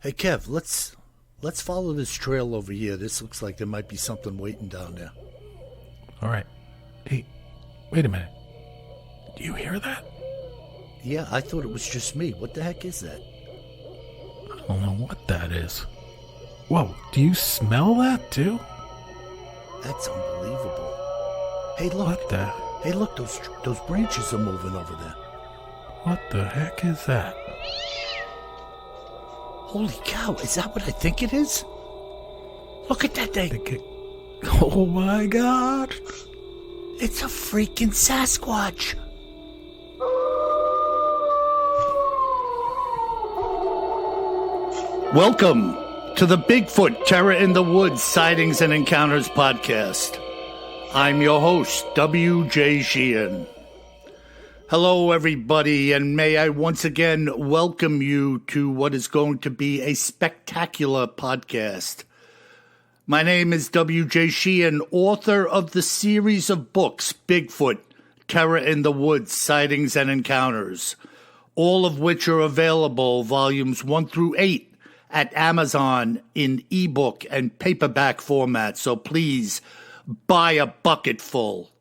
Hey Kev, let's follow this trail over here. This looks like there might be something waiting down there. All right. Hey, wait a minute. Do you hear that? Yeah, I thought it was just me. What the heck is that? I don't know what that is. Whoa, do you smell that too? That's unbelievable. Hey, look. What the? Hey, look, those branches are moving over there. What the heck is that? Holy cow, is that what I think it is? Look at that thing. Oh my God. It's a freaking Sasquatch. Welcome to the Bigfoot Terror in the Woods Sightings and Encounters podcast. I'm your host, W.J. Sheehan. Hello, everybody, and may I once again welcome you to what is going to be a spectacular podcast. My name is W.J. Sheehan, author of the series of books, Bigfoot, Terror in the Woods, Sightings and Encounters, all of which are available, volumes 1 through 8, at Amazon in ebook and paperback format, so please buy a bucket full.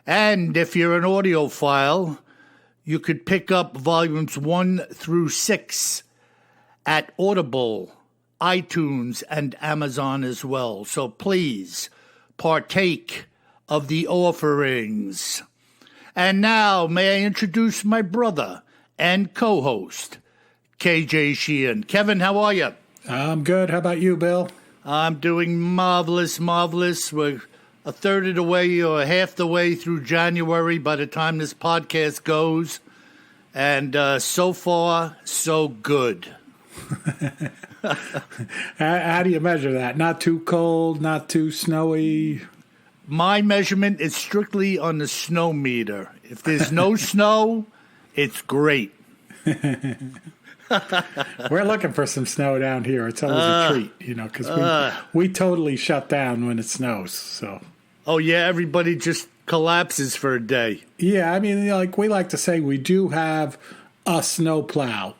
And if you're an audiophile, you could pick up volumes 1 through 6 at Audible, iTunes, and Amazon as well. So please partake of the offerings. And now, may I introduce my brother and co-host, KJ Sheehan. Kevin, how are you? I'm good. How about you, Bill? I'm doing marvelous. We're a third of the way or half the way through January by the time this podcast goes. And so far, so good. How do you measure that? Not too cold, not too snowy? My measurement is strictly on the snow meter. If there's no snow, it's great. We're looking for some snow down here. It's always a treat, because we totally shut down when it snows. So. Oh, yeah, everybody just collapses for a day. Yeah, I mean, we like to say we do have a snow plow.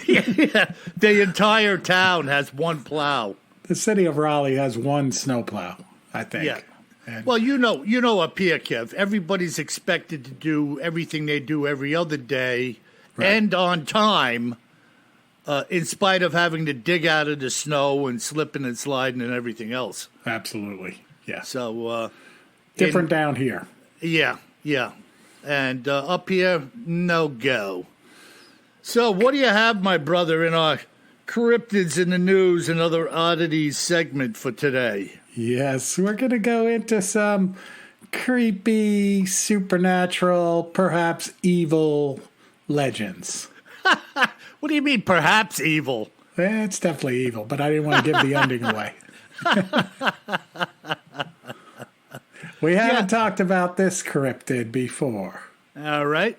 Yeah, the entire town has one plow. The city of Raleigh has one snow plow, I think. Yeah. And well, you know up here, Kev, everybody's expected to do everything they do every other day and on time, in spite of having to dig out of the snow and slipping and sliding and everything else. Absolutely, yeah. So different down here. Yeah. And up here, no go. So what do you have, my brother, in our cryptids in the news and other oddities segment for today? Yes, we're going to go into some creepy, supernatural, perhaps evil legends. What do you mean, perhaps evil? It's definitely evil, but I didn't want to give the ending away. We haven't talked about this cryptid before. All right.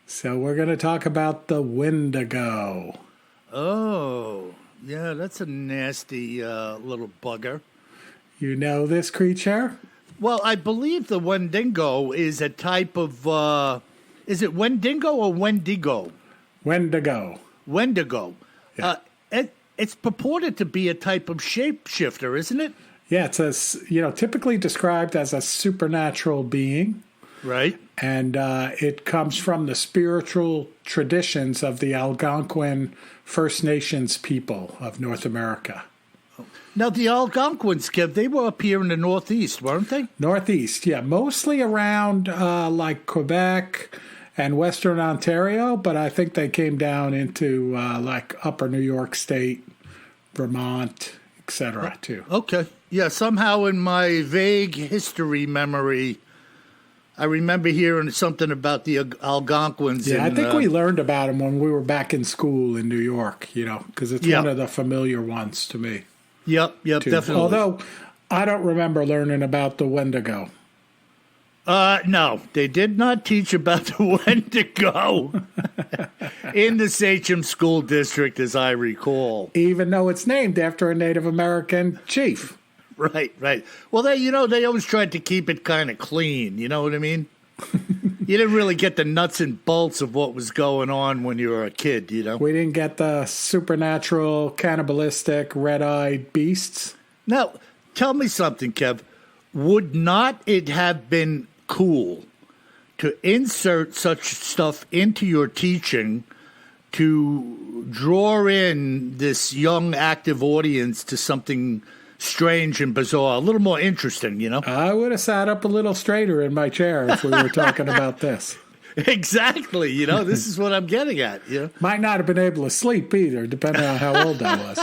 So we're going to talk about the Wendigo. Oh, yeah, that's a nasty little bugger. You know this creature? Well, I believe the Wendigo is a type of, is it Wendigo or Wendigo? Wendigo. Wendigo. Yeah. It's purported to be a type of shapeshifter, isn't it? Yeah, it's typically described as a supernatural being. Right. And it comes from the spiritual traditions of the Algonquin First Nations people of North America. Now, the Algonquins, Kev, they were up here in the Northeast, weren't they? Northeast, yeah. Mostly around like Quebec and Western Ontario, but I think they came down into like Upper New York State, Vermont, etc. too. Okay. Yeah, somehow in my vague history memory, I remember hearing something about the Algonquins. Yeah, I think we learned about them when we were back in school in New York, because it's one of the familiar ones to me. Yep, definitely. Although I don't remember learning about the Wendigo. No, they did not teach about the Wendigo in the Sachem School District, as I recall. Even though it's named after a Native American chief. Right. Well, they always tried to keep it kind of clean. You know what I mean? You didn't really get the nuts and bolts of what was going on when you were a kid, you know? We didn't get the supernatural, cannibalistic, red-eyed beasts. Now, tell me something, Kev. Would not it have been cool to insert such stuff into your teaching to draw in this young, active audience to something strange and bizarre, a little more interesting, you know? I would have sat up a little straighter in my chair if we were talking about this. Exactly. You know, this is what I'm getting at. You know? Might not have been able to sleep either, depending on how old I was.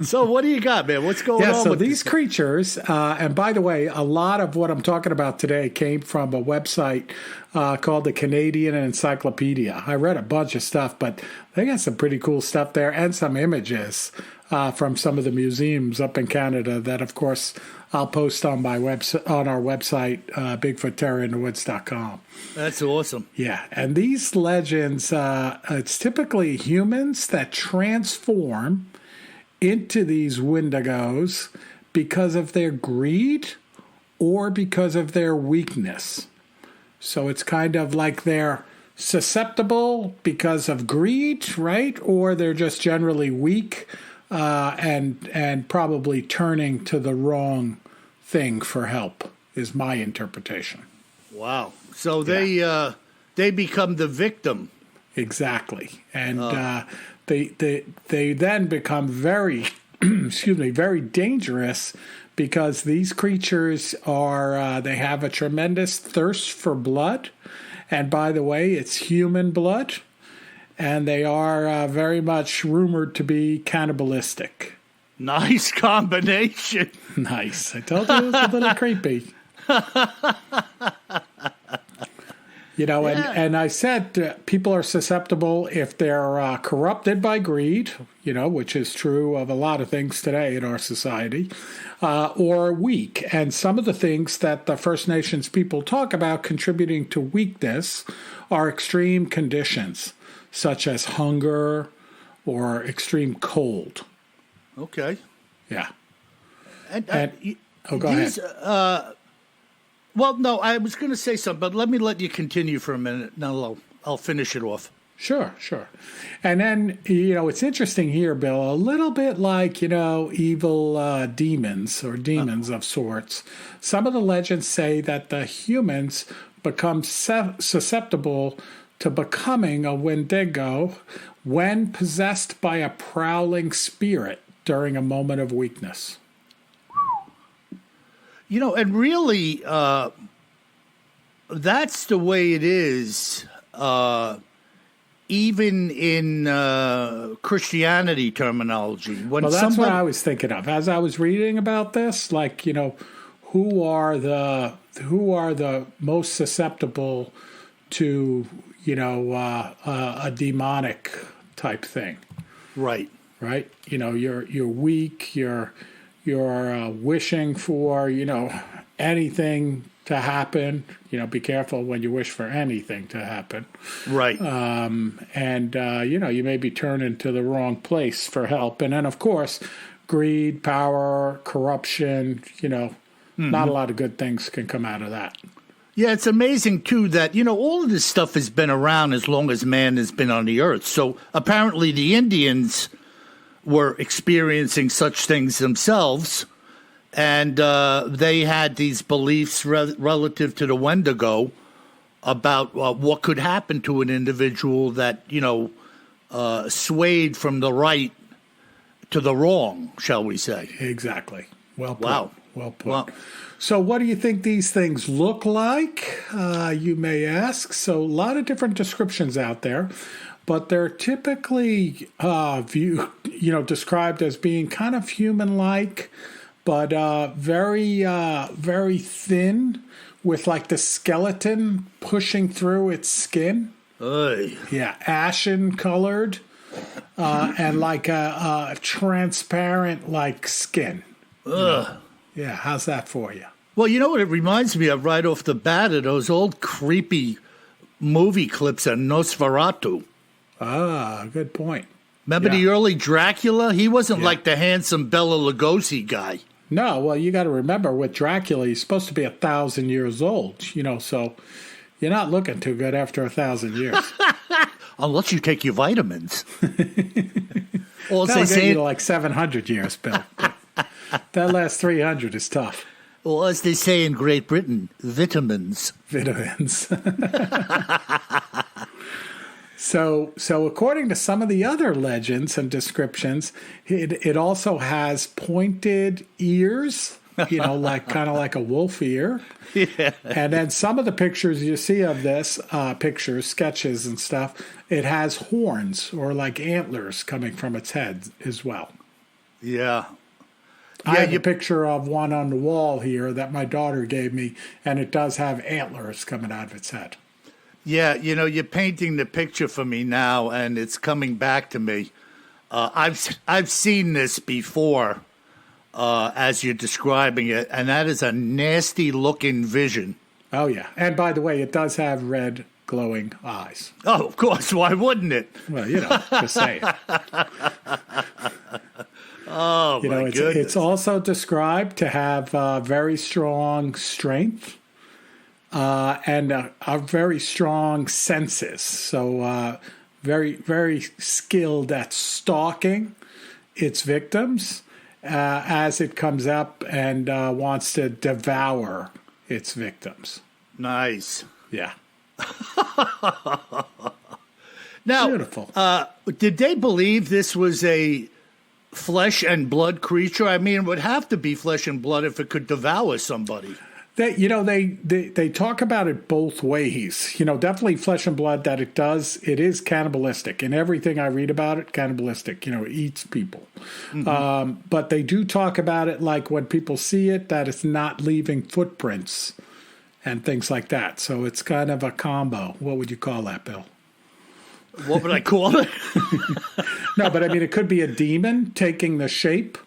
So what do you got, man? What's going on so with these creatures, and by the way, a lot of what I'm talking about today came from a website called the Canadian Encyclopedia. I read a bunch of stuff, but they got some pretty cool stuff there and some images from some of the museums up in Canada that, of course, I'll post on my on our website, BigfootTerrorInTheWoods.com. That's awesome. Yeah, and these legends, it's typically humans that transform into these Wendigos because of their greed or because of their weakness. So it's kind of like they're susceptible because of greed, right? Or they're just generally weak and probably turning to the wrong thing for help, is my interpretation. Wow. So they become the victim. Exactly. And they then become very, very dangerous because these creatures are, they have a tremendous thirst for blood. And by the way, it's human blood. And they are very much rumored to be cannibalistic. Nice combination. Nice. I told you it was a little creepy. You know, and I said people are susceptible if they're corrupted by greed, you know, which is true of a lot of things today in our society, or weak. And some of the things that the First Nations people talk about contributing to weakness are extreme conditions, such as hunger or extreme cold. Okay. Yeah. Go ahead. Well, no, I was going to say something, but let you continue for a minute. Now I'll finish it off. Sure. And then, you know, it's interesting here, Bill, a little bit like, you know, evil demons or demons of sorts. Some of the legends say that the humans become susceptible to becoming a Wendigo when possessed by a prowling spirit during a moment of weakness. You know, and really, that's the way it is, even in Christianity terminology. Well, that's what I was thinking of as I was reading about this. Like, you know, who are the most susceptible to, you know, a demonic type thing? Right. You know, you're weak. You're wishing for, you know, anything to happen. You know, be careful when you wish for anything to happen. Right. You know, you may be turning to the wrong place for help. And then, of course, greed, power, corruption, you know, not a lot of good things can come out of that. Yeah, it's amazing, too, that, you know, all of this stuff has been around as long as man has been on the earth. So apparently the Indians were experiencing such things themselves, and they had these beliefs relative to the Wendigo about what could happen to an individual that, you know, swayed from the right to the wrong, shall we say. Exactly. Well put. Wow. Well put. Wow. So what do you think these things look like, you may ask? So a lot of different descriptions out there. But they're typically described as being kind of human-like, but very thin, with like the skeleton pushing through its skin. Yeah, ashen colored, and like a transparent like skin. Yeah, how's that for you? Well, you know what it reminds me of right off the bat of those old creepy movie clips of Nosferatu. Ah, good point. Remember the early Dracula? He wasn't like the handsome Bela Lugosi guy. No, well, you got to remember with Dracula, he's supposed to be 1,000 years old, so you're not looking too good after 1,000 years. Unless you take your vitamins. Well, they say like 700 years, Bill. That last 300 is tough. Well, as they say in Great Britain, vitamins. Vitamins. So according to some of the other legends and descriptions, it also has pointed ears, like kind of like a wolf ear. Yeah. And then some of the pictures you see of this, sketches and stuff, it has horns or like antlers coming from its head as well. Yeah. I have a picture of one on the wall here that my daughter gave me, and it does have antlers coming out of its head. Yeah, you're painting the picture for me now, and it's coming back to me. I've seen this before, as you're describing it, and that is a nasty-looking vision. Oh, yeah. And by the way, it does have red, glowing eyes. Oh, of course. Why wouldn't it? Well, just saying. Oh, my goodness. It's also described to have very strong strength and a very strong senses. So very, very skilled at stalking its victims as it comes up and wants to devour its victims. Nice. Yeah. Now, beautiful. Did they believe this was a flesh and blood creature? I mean, it would have to be flesh and blood if it could devour somebody. They talk about it both ways. Definitely flesh and blood, that it is cannibalistic. In everything I read about it, cannibalistic, it eats people. Mm-hmm. But they do talk about it like when people see it, that it's not leaving footprints and things like that. So it's kind of a combo. What would you call that, Bill? What would I call it? No, but I mean, it could be a demon taking the shape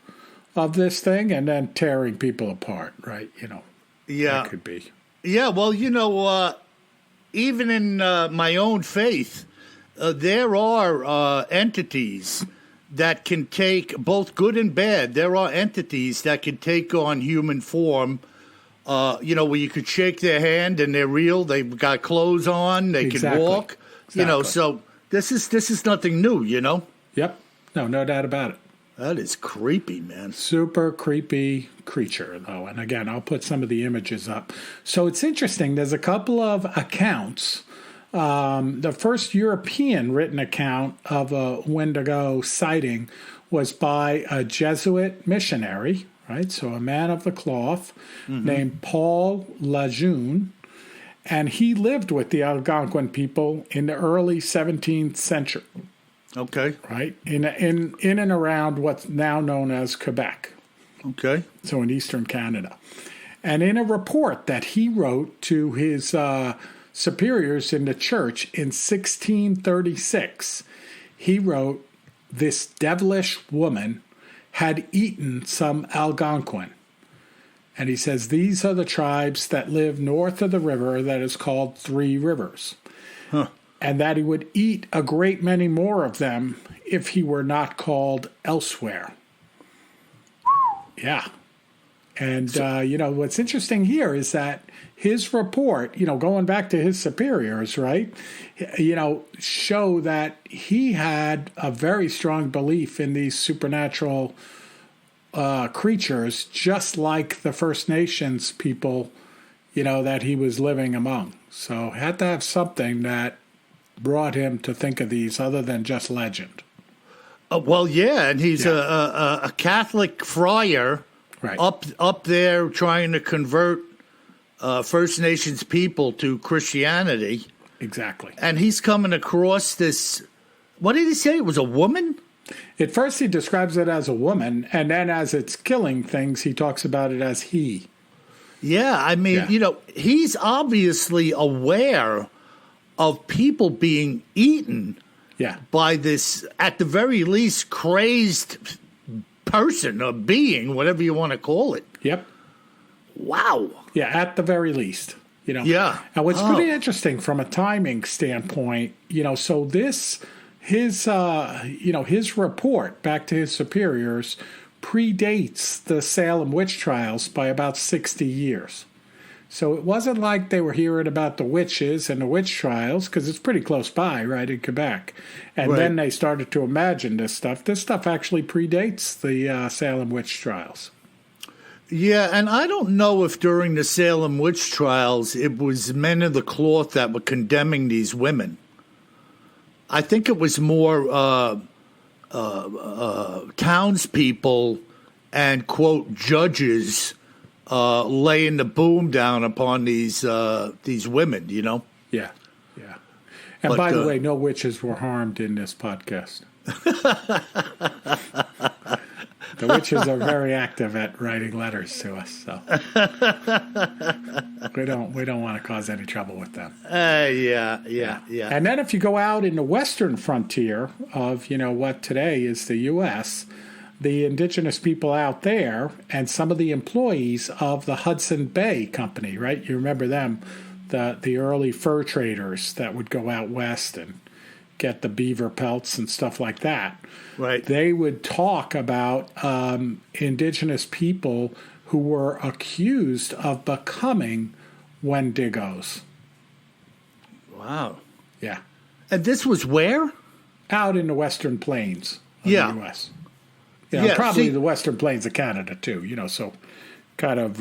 of this thing and then tearing people apart, right? Yeah. That could be. Yeah, well, even in my own faith, there are entities that can take both good and bad. There are entities that can take on human form, where you could shake their hand and they're real. They've got clothes on. They can walk. Exactly. So this is nothing new, Yep. No doubt about it. That is creepy, man. Super creepy creature, though. And again, I'll put some of the images up. So it's interesting. There's a couple of accounts. The first European written account of a Wendigo sighting was by a Jesuit missionary, right? So a man of the cloth named Paul Lejeune. And he lived with the Algonquin people in the early 17th century. Okay. Right? In and around what's now known as Quebec. Okay. So in eastern Canada. And in a report that he wrote to his superiors in the church in 1636, he wrote, "This devilish woman had eaten some Algonquin." And he says, "These are the tribes that live north of the river that is called Three Rivers." Huh. And that he would eat a great many more of them if he were not called elsewhere. Yeah. And, what's interesting here is that his report, going back to his superiors, right, show that he had a very strong belief in these supernatural creatures, just like the First Nations people, that he was living among. So had to have something that brought him to think of these other than just legend. Well, yeah, and he's a Catholic friar, right, up there trying to convert First Nations people to Christianity. Exactly. And he's coming across this. What did he say? It was a woman? At first, he describes it as a woman, and then as it's killing things, he talks about it as he. Yeah, I mean, he's obviously aware of people being eaten by this, at the very least, crazed person or being, whatever you want to call it. Yep. Wow. Yeah, at the very least. Yeah. And what's pretty interesting from a timing standpoint, so his report back to his superiors predates the Salem witch trials by about 60 years. So it wasn't like they were hearing about the witches and the witch trials, because it's pretty close by, right, in Quebec. And then they started to imagine this stuff. This stuff actually predates the Salem witch trials. Yeah, and I don't know if during the Salem witch trials it was men of the cloth that were condemning these women. I think it was more townspeople and, quote, judges laying the boom down upon these women, you know? Yeah, yeah. And by the way, no witches were harmed in this podcast. The witches are very active at writing letters to us, so we don't want to cause any trouble with them. Yeah. And then if you go out in the western frontier of what today is the U.S., the indigenous people out there and some of the employees of the Hudson Bay Company, right? You remember them, the early fur traders that would go out west and get the beaver pelts and stuff like that. Right. They would talk about indigenous people who were accused of becoming Wendigos. Wow. Yeah. And this was where? Out in the western plains of the U.S. Probably the western plains of Canada, too, so kind of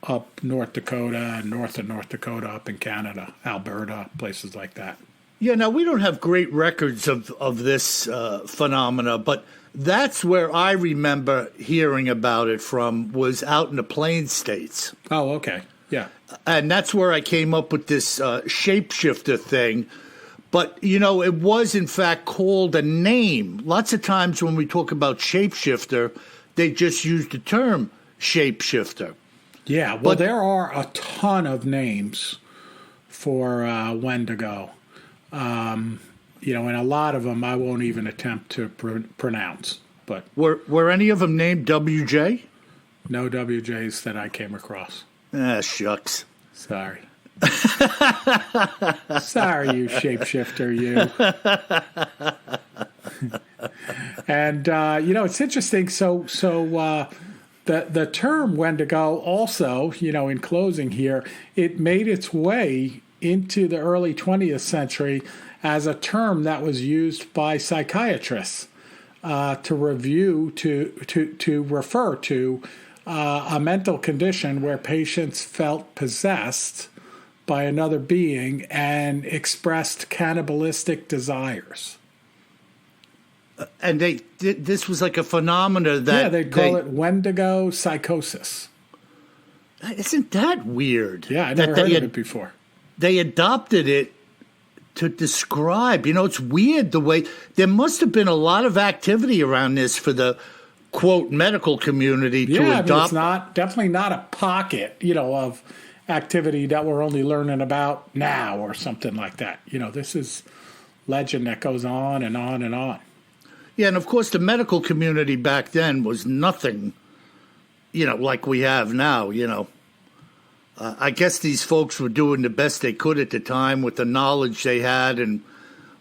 up North Dakota and north of North Dakota up in Canada, Alberta, places like that. Yeah, now we don't have great records of this phenomena, but that's where I remember hearing about it from, was out in the Plains states. Oh, okay. Yeah. And that's where I came up with this shapeshifter thing. But, it was, in fact, called a name. Lots of times when we talk about shapeshifter, they just use the term shapeshifter. Yeah, well, there are a ton of names for Wendigo. And a lot of them I won't even attempt to pronounce. But were any of them named WJ? No WJs that I came across. Ah, shucks. Sorry. Sorry, you shapeshifter, you. And it's interesting. So the term Wendigo also, in closing here, it made its way into the early 20th century as a term that was used by psychiatrists to refer to a mental condition where patients felt possessed by another being and expressed cannibalistic desires. And this was like a phenomena that... Yeah, they'd call it Wendigo psychosis. Isn't that weird? Yeah, I never heard of it before. They adopted it to describe. It's weird the way... There must have been a lot of activity around this for the, quote, medical community to adopt. It's definitely not a pocket, of activity that we're only learning about now or something like that. This is legend that goes on and on and on. Yeah, and of course the medical community back then was nothing, like we have now, I guess these folks were doing the best they could at the time with the knowledge they had and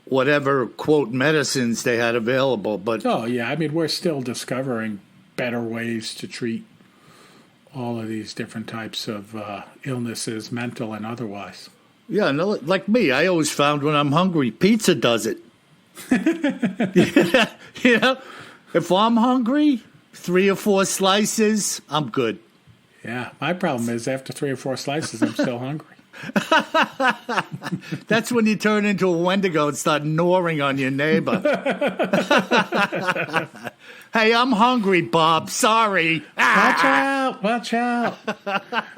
whatever, quote, medicines they had available. But oh, yeah, we're still discovering better ways to treat all of these different types of illnesses, mental and otherwise. Yeah, no, like me, I always found when I'm hungry, pizza does it. If I'm hungry, 3 or 4 slices, I'm good. Yeah, my problem is after 3 or 4 slices, I'm still hungry. That's when you turn into a Wendigo and start gnawing on your neighbor. Hey, I'm hungry, Bob. Sorry. Watch out.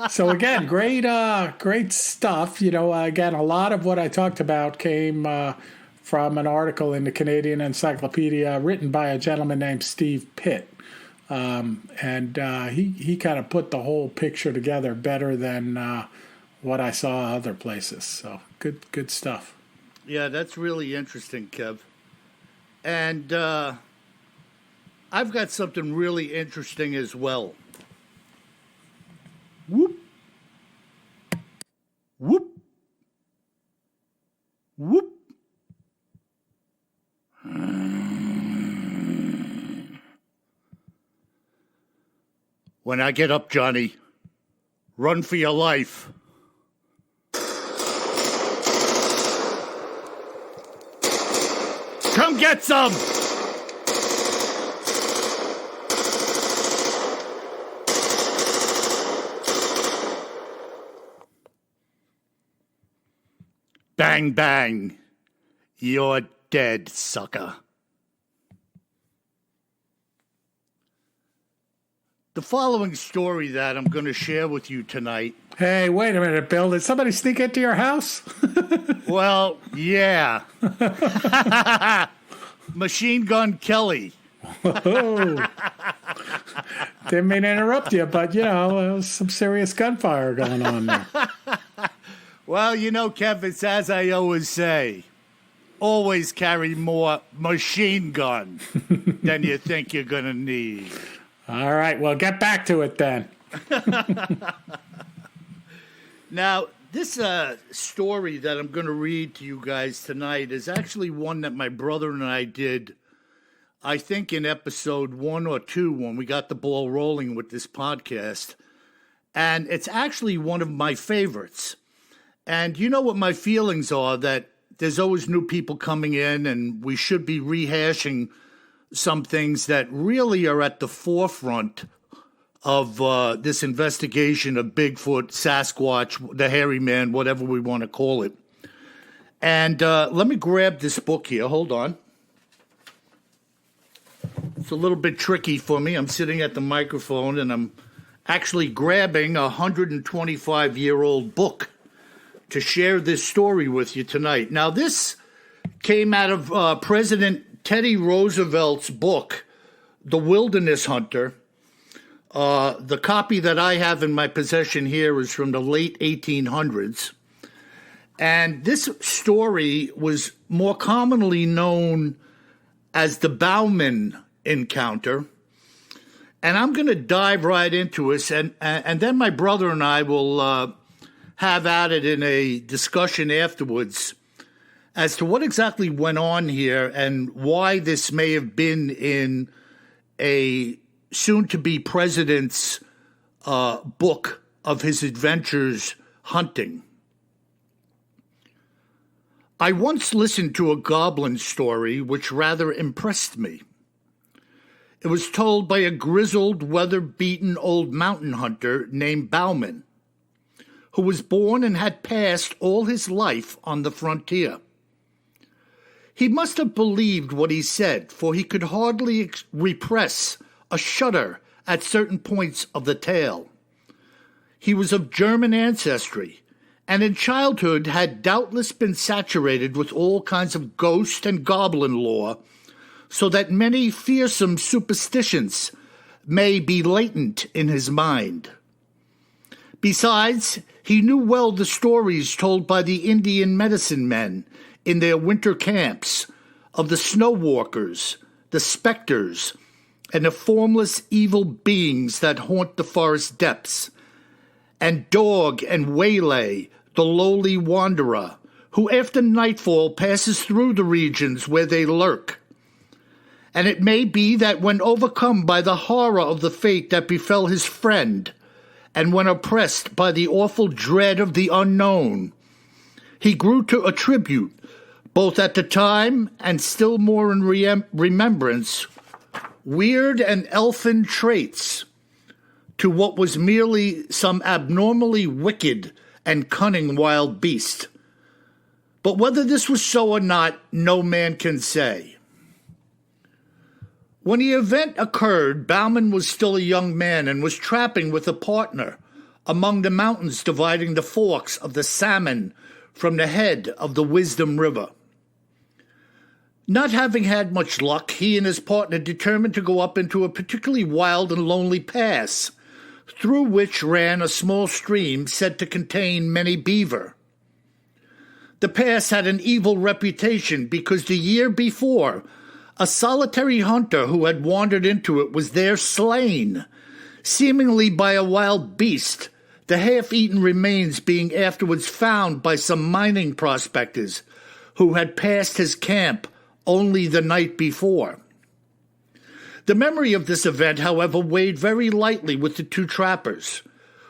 So again, great stuff. Again, a lot of what I talked about came from an article in the Canadian Encyclopedia written by a gentleman named Steve Pitt. And he kind of put the whole picture together better than what I saw other places. So good stuff. Yeah, that's really interesting, Kev. And I've got something really interesting as well. Whoop. Whoop. Whoop. When I get up, Johnny, run for your life. Come get some! Bang, bang. You're dead, sucker. The following story that I'm going to share with you tonight. Hey, wait a minute, Bill. Did somebody sneak into your house? Well, yeah. Machine Gun Kelly. Oh. Didn't mean to interrupt you, but, there was some serious gunfire going on there. Well, Kev, it's as I always say. Always carry more machine gun than you think you're going to need. All right, well, get back to it then. Now, this story that I'm going to read to you guys tonight is actually one that my brother and I did, I think, in episode 1 or 2 when we got the ball rolling with this podcast. And it's actually one of my favorites. And you know what my feelings are, that there's always new people coming in and we should be rehashing some things that really are at the forefront of this investigation of Bigfoot, Sasquatch, the hairy man, whatever we want to call it. And let me grab this book here. Hold on. It's a little bit tricky for me. I'm sitting at the microphone and I'm actually grabbing a 125-year-old book to share this story with you tonight. Now, this came out of President Teddy Roosevelt's book, The Wilderness Hunter. The copy that I have in my possession here is from the late 1800s. And this story was more commonly known as the Bauman encounter. And I'm going to dive right into it, and then my brother and I will have at it in a discussion afterwards as to what exactly went on here and why this may have been in a soon-to-be president's book of his adventures hunting. I once listened to a goblin story which rather impressed me. It was told by a grizzled, weather-beaten old mountain hunter named Bauman, who was born and had passed all his life on the frontier. He must have believed what he said, for he could hardly repress a shudder at certain points of the tale. He was of German ancestry, and in childhood had doubtless been saturated with all kinds of ghost and goblin lore, so that many fearsome superstitions may be latent in his mind. Besides, he knew well the stories told by the Indian medicine men in their winter camps of the snow walkers, the specters, and the formless evil beings that haunt the forest depths, and dog and waylay, the lowly wanderer, who after nightfall passes through the regions where they lurk. And it may be that when overcome by the horror of the fate that befell his friend, and when oppressed by the awful dread of the unknown, he grew to attribute, both at the time and still more in remembrance, weird and elfin traits to what was merely some abnormally wicked and cunning wild beast. But whether this was so or not, no man can say. When the event occurred, Bauman was still a young man and was trapping with a partner among the mountains dividing the forks of the Salmon from the head of the Wisdom River. Not having had much luck, he and his partner determined to go up into a particularly wild and lonely pass, through which ran a small stream said to contain many beaver. The pass had an evil reputation because the year before, a solitary hunter who had wandered into it was there slain, seemingly by a wild beast, the half-eaten remains being afterwards found by some mining prospectors who had passed his camp only the night before. The memory of this event, however, weighed very lightly with the two trappers,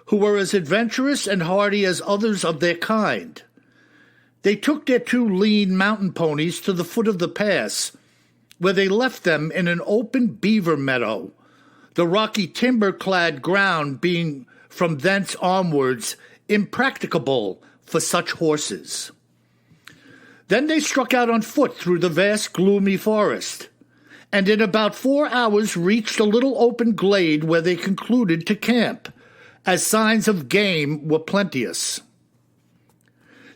who were as adventurous and hardy as others of their kind. They took their two lean mountain ponies to the foot of the pass, where they left them in an open beaver meadow, the rocky timber-clad ground being from thence onwards impracticable for such horses. Then they struck out on foot through the vast gloomy forest, and in about 4 hours reached a little open glade where they concluded to camp, as signs of game were plenteous.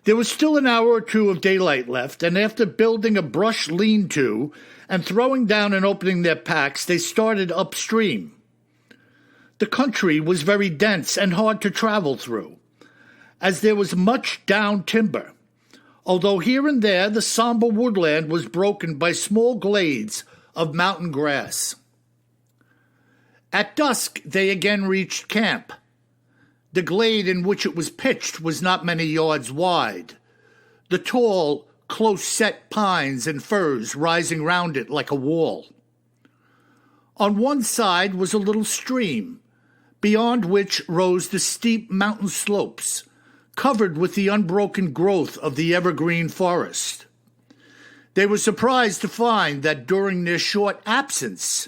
There was still an hour or two of daylight left, and after building a brush lean-to and throwing down and opening their packs, they started upstream. The country was very dense and hard to travel through, as there was much down timber, although here and there the somber woodland was broken by small glades of mountain grass. At dusk they again reached camp. The glade in which it was pitched was not many yards wide, the tall, close-set pines and firs rising round it like a wall. On one side was a little stream, beyond which rose the steep mountain slopes, covered with the unbroken growth of the evergreen forest. They were surprised to find that during their short absence,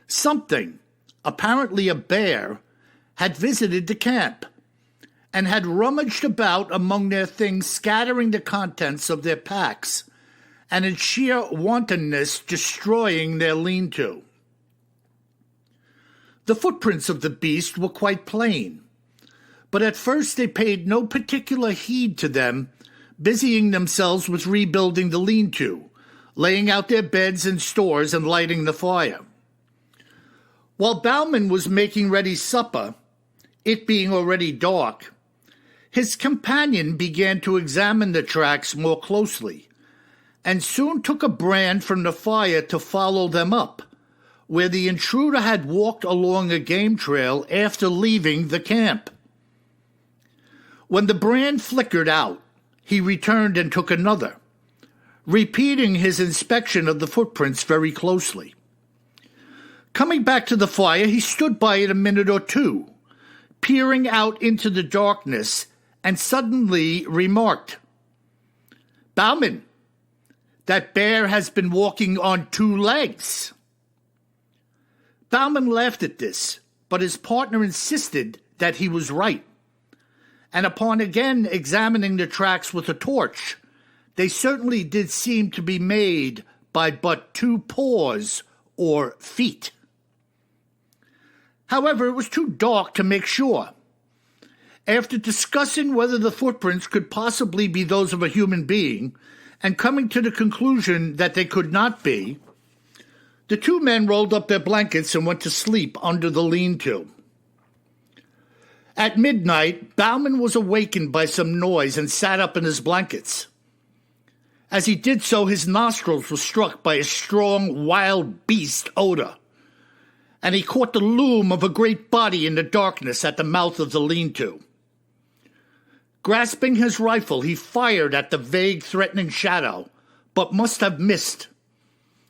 something, apparently a bear, had visited the camp and had rummaged about among their things, scattering the contents of their packs and in sheer wantonness destroying their lean-to. The footprints of the beast were quite plain, but at first they paid no particular heed to them, busying themselves with rebuilding the lean-to, laying out their beds and stores and lighting the fire. While Bauman was making ready supper, it being already dark, his companion began to examine the tracks more closely, and soon took a brand from the fire to follow them up, where the intruder had walked along a game trail after leaving the camp. When the brand flickered out, he returned and took another, repeating his inspection of the footprints very closely. Coming back to the fire, he stood by it a minute or two, peering out into the darkness, and suddenly remarked, "Bauman, that bear has been walking on 2 legs." Bauman laughed at this, but his partner insisted that he was right, and upon again examining the tracks with a torch, they certainly did seem to be made by but 2 paws or feet. However, it was too dark to make sure. After discussing whether the footprints could possibly be those of a human being, and coming to the conclusion that they could not be, the 2 men rolled up their blankets and went to sleep under the lean-to. At midnight, Bauman was awakened by some noise and sat up in his blankets. As he did so, his nostrils were struck by a strong wild beast odor, and he caught the loom of a great body in the darkness at the mouth of the lean-to. Grasping his rifle, he fired at the vague, threatening shadow, but must have missed,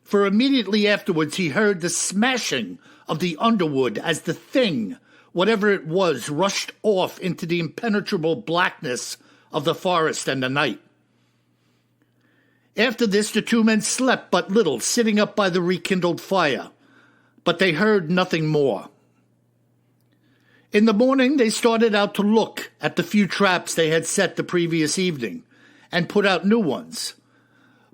for immediately afterwards he heard the smashing of the underwood as the thing, whatever it was, rushed off into the impenetrable blackness of the forest and the night. After this, the 2 men slept but little, sitting up by the rekindled fire, but they heard nothing more. In the morning, they started out to look at the few traps they had set the previous evening, and put out new ones.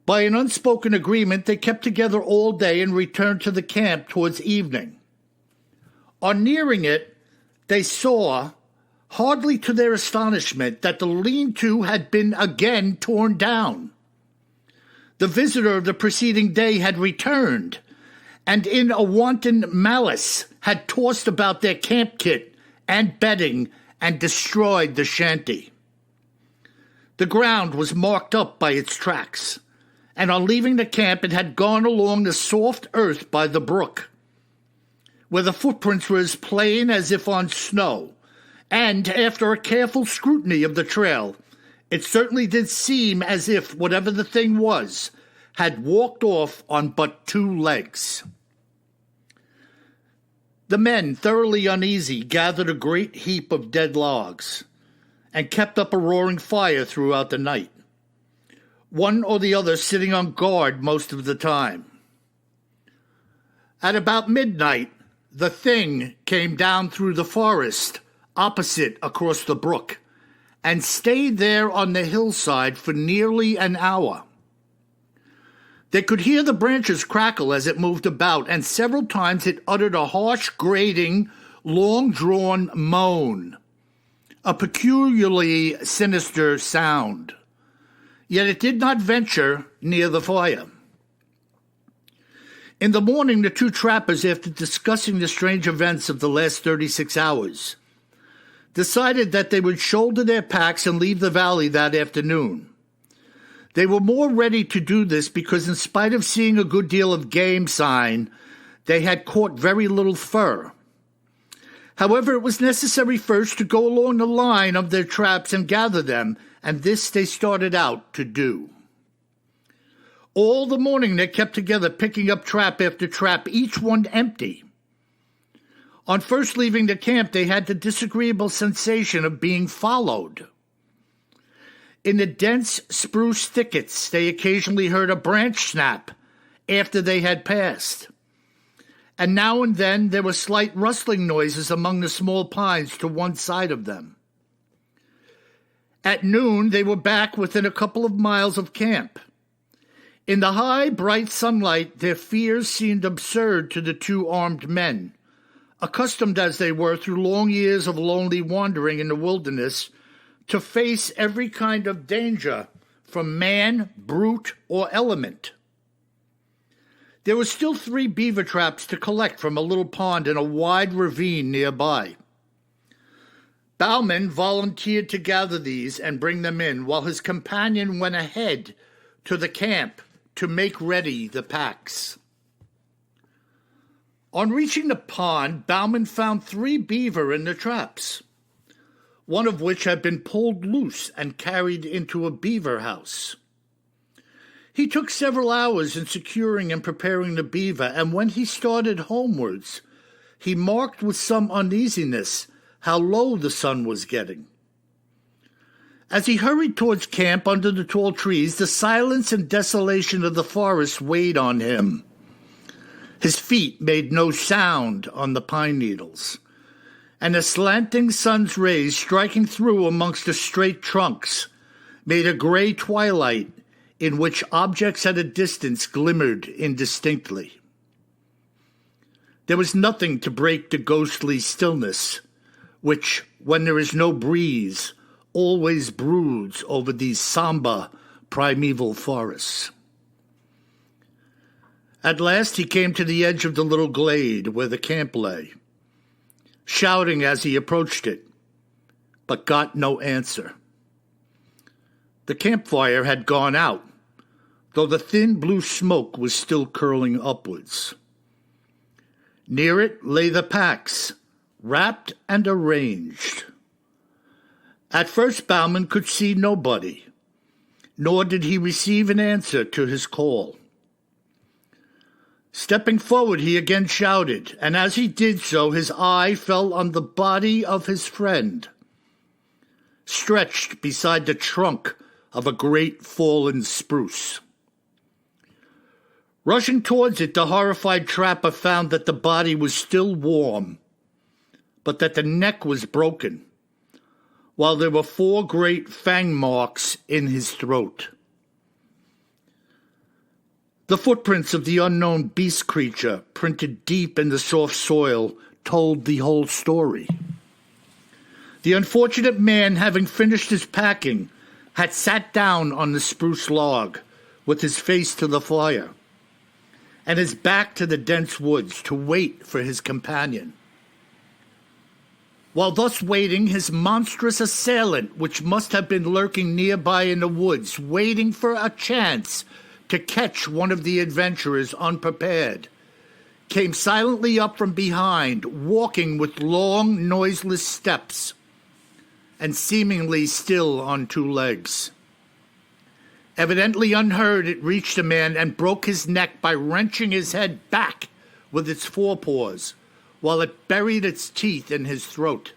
By an unspoken agreement, they kept together all day and returned to the camp towards evening. On nearing it, they saw, hardly to their astonishment, that the lean-to had been again torn down. The visitor of the preceding day had returned, and in a wanton malice had tossed about their camp kit and bedding and destroyed the shanty. The ground was marked up by its tracks, and on leaving the camp it had gone along the soft earth by the brook, where the footprints were as plain as if on snow, and after a careful scrutiny of the trail, it certainly did seem as if whatever the thing was had walked off on but 2 legs. The men, thoroughly uneasy, gathered a great heap of dead logs and kept up a roaring fire throughout the night, one or the other sitting on guard most of the time. At about midnight, the thing came down through the forest opposite across the brook and stayed there on the hillside for nearly an hour. They could hear the branches crackle as it moved about, and several times it uttered a harsh, grating, long-drawn moan, a peculiarly sinister sound. Yet it did not venture near the fire. In the morning, the two trappers, after discussing the strange events of the last 36 hours, decided that they would shoulder their packs and leave the valley that afternoon. They were more ready to do this because, in spite of seeing a good deal of game sign, they had caught very little fur. However, it was necessary first to go along the line of their traps and gather them, and this they started out to do. All the morning they kept together, picking up trap after trap, each one empty. On first leaving the camp, they had the disagreeable sensation of being followed. In the dense spruce thickets, they occasionally heard a branch snap after they had passed. And now and then there were slight rustling noises among the small pines to one side of them. At noon, they were back within a couple of miles of camp. In the high, bright sunlight, their fears seemed absurd to the two armed men, accustomed as they were through long years of lonely wandering in the wilderness to face every kind of danger from man, brute, or element. There were still 3 beaver traps to collect from a little pond in a wide ravine nearby. Bauman volunteered to gather these and bring them in, while his companion went ahead to the camp to make ready the packs. On reaching the pond, Bauman found 3 beaver in the traps, one of which had been pulled loose and carried into a beaver house. He took several hours in securing and preparing the beaver, and when he started homewards, he marked with some uneasiness how low the sun was getting. As he hurried towards camp under the tall trees, the silence and desolation of the forest weighed on him. His feet made no sound on the pine needles, and the slanting sun's rays striking through amongst the straight trunks made a gray twilight in which objects at a distance glimmered indistinctly. There was nothing to break the ghostly stillness, which, when there is no breeze, always broods over these somber, primeval forests. At last he came to the edge of the little glade where the camp lay, shouting as he approached it, but got no answer. The campfire had gone out, though the thin blue smoke was still curling upwards. Near it lay the packs, wrapped and arranged. At first Bauman could see nobody, nor did he receive an answer to his call. Stepping forward, he again shouted, and as he did so, his eye fell on the body of his friend, stretched beside the trunk of a great fallen spruce. Rushing towards it, the horrified trapper found that the body was still warm, but that the neck was broken, while there were 4 great fang marks in his throat. The footprints of the unknown beast creature, printed deep in the soft soil, told the whole story. The unfortunate man, having finished his packing, had sat down on the spruce log, with his face to the fire, and his back to the dense woods, to wait for his companion. While thus waiting, his monstrous assailant, which must have been lurking nearby in the woods, waiting for a chance to catch one of the adventurers unprepared, came silently up from behind, walking with long, noiseless steps, and seemingly still on 2 legs. Evidently unheard, it reached the man and broke his neck by wrenching his head back with its forepaws, while it buried its teeth in his throat.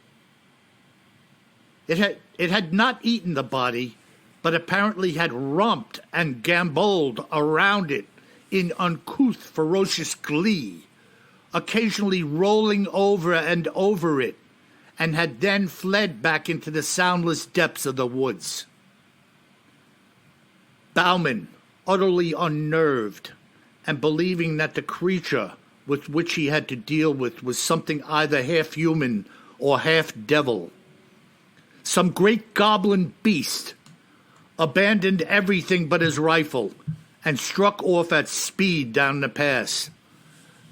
It had not eaten the body, but apparently had romped and gamboled around it in uncouth, ferocious glee, occasionally rolling over and over it, and had then fled back into the soundless depths of the woods. Bauman, utterly unnerved, and believing that the creature with which he had to deal with was something either half human or half devil, some great goblin beast, abandoned everything but his rifle and struck off at speed down the pass,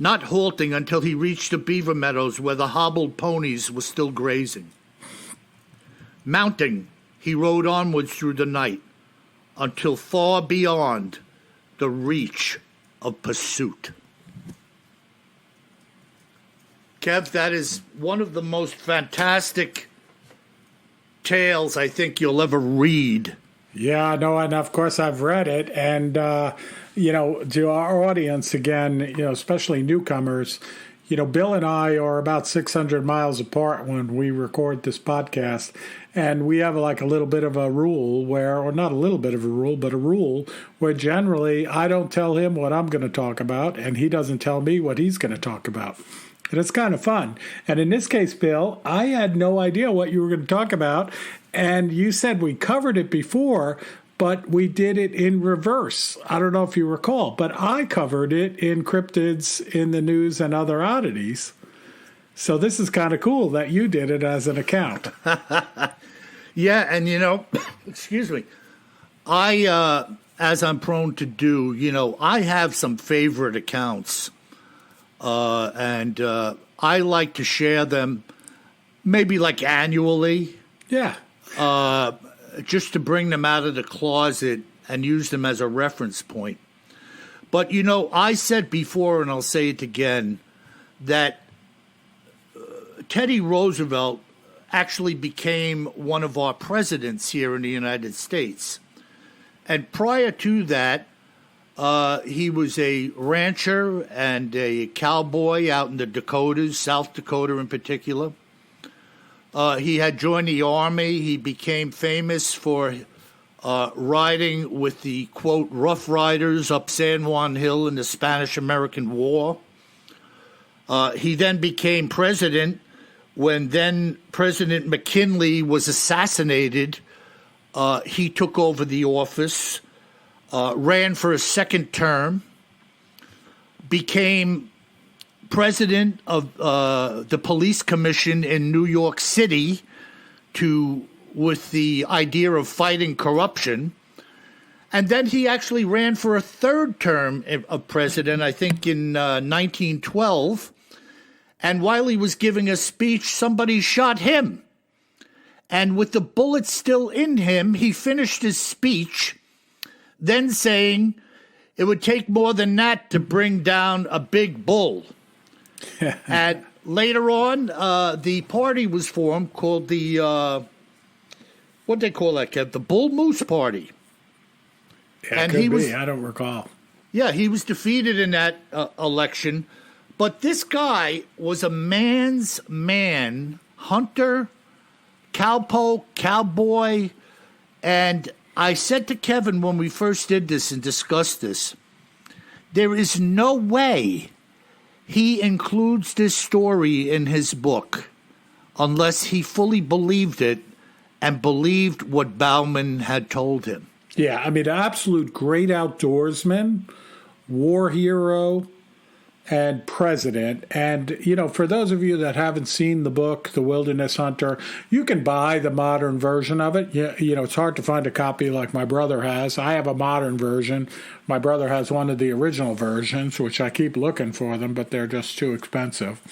not halting until he reached the beaver meadows where the hobbled ponies were still grazing. Mounting, he rode onwards through the night until far beyond the reach of pursuit. Kev, that is one of the most fantastic tales I think you'll ever read. Yeah, no, and of course I've read it. And, to our audience, again, especially newcomers, Bill and I are about 600 miles apart when we record this podcast. And we have like a little bit of a rule or not a little bit of a rule, but a rule where generally I don't tell him what I'm going to talk about and he doesn't tell me what he's going to talk about. And it's kind of fun. And in this case, Bill, I had no idea what you were going to talk about. And you said we covered it before, but we did it in reverse. I don't know if you recall, but I covered it in Cryptids in the News and Other Oddities. So this is kind of cool that you did it as an account. Yeah, and excuse me, I, as I'm prone to do, I have some favorite accounts. And I like to share them maybe like annually. Yeah. Just to bring them out of the closet and use them as a reference point. But, I said before, and I'll say it again, that Teddy Roosevelt actually became one of our presidents here in the United States. And prior to that, he was a rancher and a cowboy out in the Dakotas, South Dakota in particular. He had joined the Army. He became famous for riding with the, quote, Rough Riders up San Juan Hill in the Spanish-American War. He then became president when then President McKinley was assassinated. He took over the office. Ran for a second term, became president of the police commission in New York City with the idea of fighting corruption. And then he actually ran for a third term of president, I think in 1912. And while he was giving a speech, somebody shot him. And with the bullet still in him, he finished his speech, then saying it would take more than that to bring down a big bull. And later on, the party was formed called the, what they call that, Kev? The Bull Moose Party. Yeah, and he was, I don't recall. Yeah, he was defeated in that election. But this guy was a man's man, hunter, cowpoke, cowboy, and I said to Kevin when we first did this and discussed this, there is no way he includes this story in his book unless he fully believed it and believed what Bauman had told him. Yeah, I mean, absolute great outdoorsman, war hero, and president. And, for those of you that haven't seen the book, The Wilderness Hunter, you can buy the modern version of it. It's hard to find a copy like my brother has. I have a modern version. My brother has one of the original versions, which I keep looking for them, but they're just too expensive.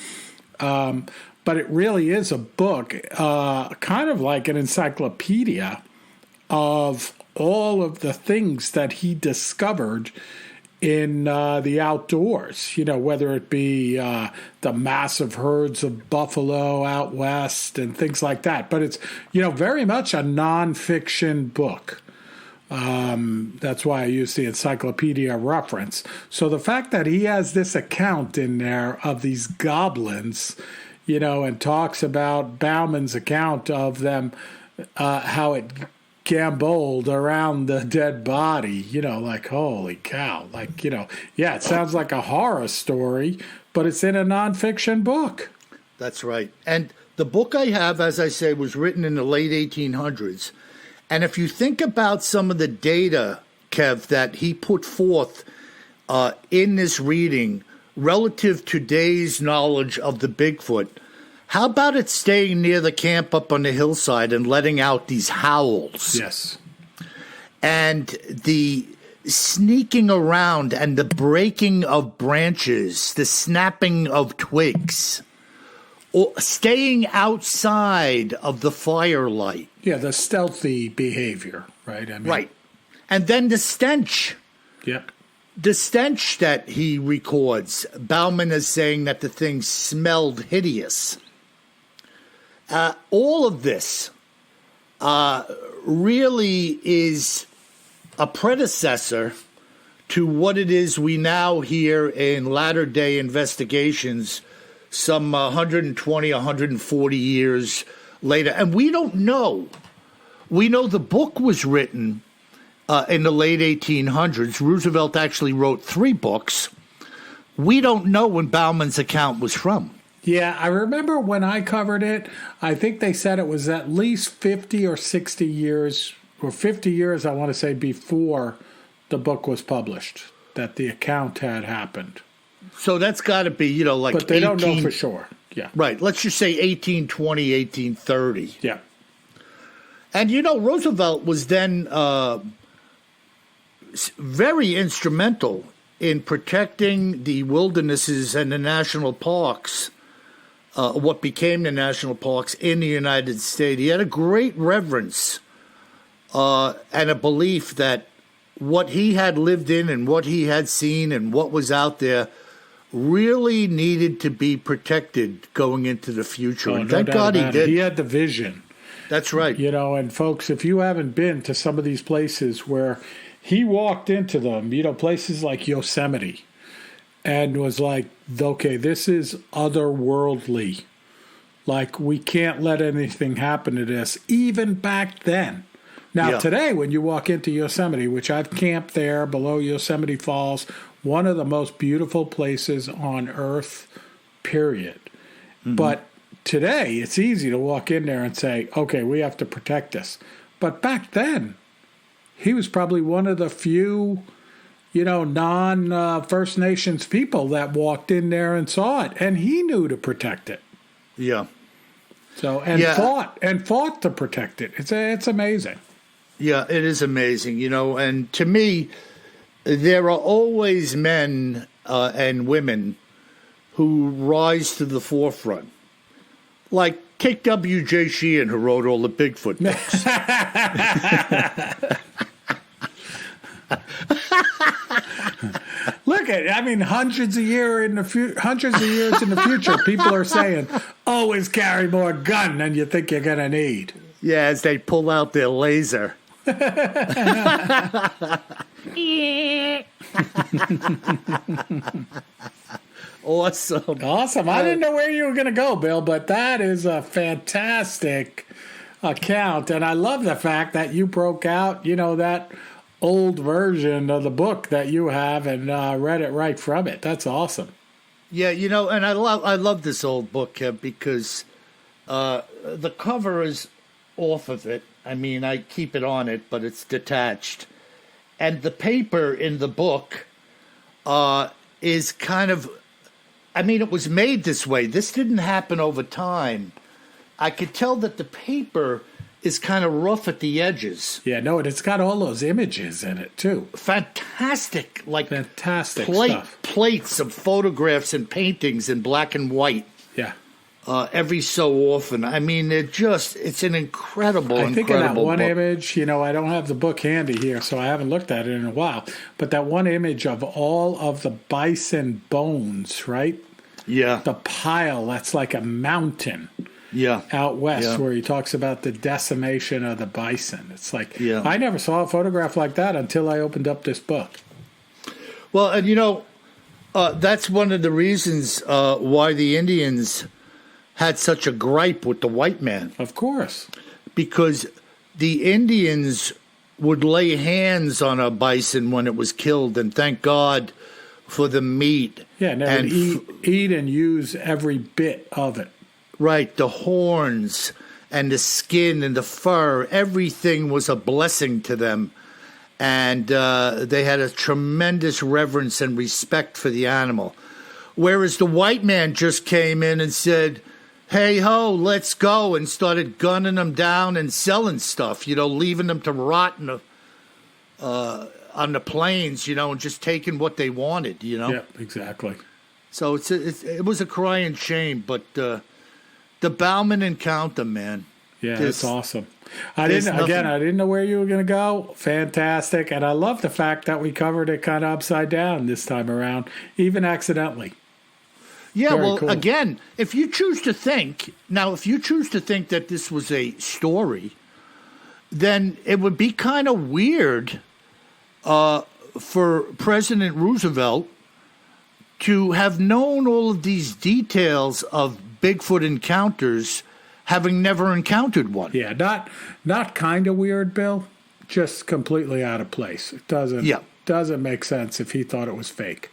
But it really is a book, kind of like an encyclopedia of all of the things that he discovered in the outdoors, whether it be the massive herds of buffalo out west and things like that. But it's, very much a nonfiction book. That's why I use the encyclopedia reference. So the fact that he has this account in there of these goblins, and talks about Bauman's account of them, how it gamboled around the dead body, like, holy cow. Like, yeah, it sounds like a horror story, but it's in a nonfiction book. That's right. And the book I have, as I say, was written in the late 1800s. And if you think about some of the data, Kev, that he put forth in this reading relative to today's knowledge of the Bigfoot, how about it staying near the camp up on the hillside and letting out these howls? Yes. And the sneaking around and the breaking of branches, the snapping of twigs, or staying outside of the firelight. Yeah, the stealthy behavior, right? Right. And then the stench. Yep. The stench that he records, Bauman is saying that the thing smelled hideous. All of this really is a predecessor to what it is we now hear in latter-day investigations some 120, 140 years later. And we don't know. We know the book was written in the late 1800s. Roosevelt actually wrote 3 books. We don't know when Bauman's account was from. Yeah, I remember when I covered it, I think they said it was at least 50 or 60 years, or 50 years, I want to say, before the book was published, that the account had happened. So that's got to be, like But they don't know for sure. Yeah. Right. Let's just say 1820, 1830. Yeah. And, Roosevelt was then very instrumental in protecting the wildernesses and the national parks, what became the national parks in the United States. He had a great reverence and a belief that what he had lived in and what he had seen and what was out there really needed to be protected going into the future. Oh, and no thank doubt God he about it. did. He had the vision. That's right. And folks, if you haven't been to some of these places where he walked into them, places like Yosemite, and was like, okay, this is otherworldly. Like, we can't let anything happen to this, even back then. Now, Today, when you walk into Yosemite, which I've camped there below Yosemite Falls, one of the most beautiful places on earth, period. Mm-hmm. But today, it's easy to walk in there and say, okay, we have to protect this. But back then, he was probably one of the few, non-First Nations people that walked in there and saw it, and he knew to protect it. Yeah. So, fought to protect it. It's amazing. Yeah, it is amazing, and to me, there are always men and women who rise to the forefront. Like, take W.J. Sheehan, who wrote all the Bigfoot books. Look hundreds of years in the future, people are saying, always carry more gun than you think you're going to need. Yeah, as they pull out their laser. Awesome. I didn't know where you were going to go, Bill, but that is a fantastic account. And I love the fact that you broke out, that old version of the book that you have and read it right from it. That's awesome. Yeah, and I love this old book, Kev, because the cover is off of it. I keep it on it, but it's detached. And the paper in the book is kind of, it was made this way. This didn't happen over time. I could tell that the paper is kind of rough at the edges. Yeah, no, and it's got all those images in it, too. Fantastic stuff. Plates of photographs and paintings in black and white. Yeah. Every so often. It's an incredible, I think in that one book. image, I don't have the book handy here, so I haven't looked at it in a while. But that one image of all of the bison bones, right? Yeah. The pile, that's like a mountain. out west, Yeah. where he talks about the decimation of the bison. It's like, Yeah. I never saw a photograph like that until I opened up this book. Well, and that's one of the reasons why the Indians had such a gripe with the white man. Of course. Because the Indians would lay hands on a bison when it was killed and thank God for the meat. Yeah, and they would eat and use every bit of it. Right, the horns and the skin and the fur, everything was a blessing to them. And they had a tremendous reverence and respect for the animal. Whereas the white man just came in and said, hey, ho, let's go, and started gunning them down and selling stuff, leaving them to rot on the plains, and just taking what they wanted, Yeah, exactly. So it was a crying shame, but the Bauman encounter, man. Yeah, it's awesome. I didn't know where you were going to go. Fantastic. And I love the fact that we covered it kind of upside down this time around, even accidentally. Yeah, Very cool. Again, if you choose to think that this was a story, then it would be kind of weird for President Roosevelt to have known all of these details of Bigfoot encounters, having never encountered one. Yeah, not kind of weird, Bill. Just completely out of place. It doesn't make sense if he thought it was fake.